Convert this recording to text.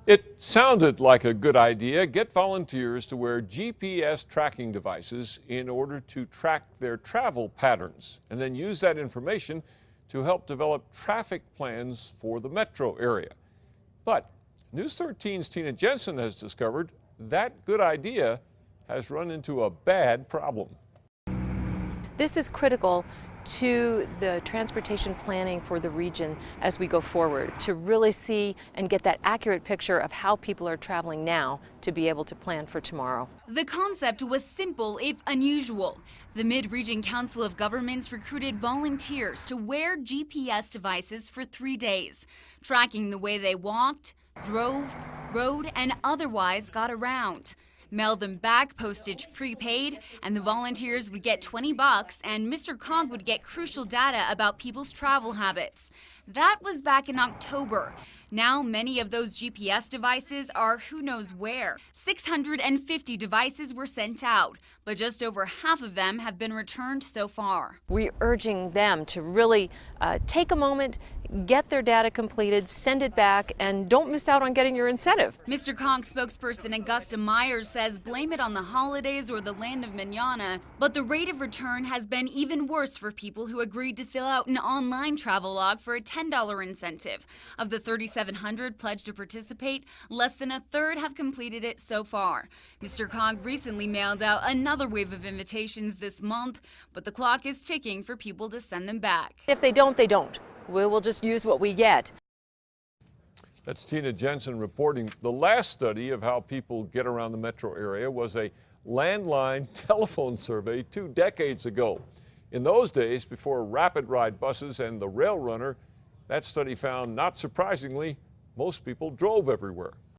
It sounded like a good idea. Get volunteers to wear GPS tracking devices in order to track their travel patterns and then use that information to help develop traffic plans for the metro area. But News 13's Tina Jensen has discovered that good idea has run into a bad problem. This is critical to the transportation planning for the region as we go forward, to really see and get that accurate picture of how people are traveling now to be able to plan for tomorrow. The concept was simple if unusual. The Mid-Region Council of Governments recruited volunteers to wear GPS devices for 3 days, tracking the way they walked, drove, rode, and otherwise got around. Mail them back, postage prepaid, and the volunteers would get $20 and Mr. Cog would get crucial data about people's travel habits. That was back in October. Now many of those GPS devices are who knows where. 650 devices were sent out, but just over half of them have been returned so far. We're urging them to really take a moment, get their data completed, send it back, and don't miss out on getting your incentive. Mr. Cog spokesperson Augusta Myers says blame it on the holidays or the land of manana, but the rate of return has been even worse for people who agreed to fill out an online travel log for a $10 incentive. Of the 3,700 pledged to participate, less than a third have completed it so far. Mr. Cog recently mailed out another wave of invitations this month, but the clock is ticking for people to send them back. If they don't, they don't. We will just use what we get. That's Tina Jensen reporting. The last study of how people get around the metro area was a landline telephone survey 2 decades ago. In those days, before rapid ride buses and the rail runner, that study found, not surprisingly, most people drove everywhere.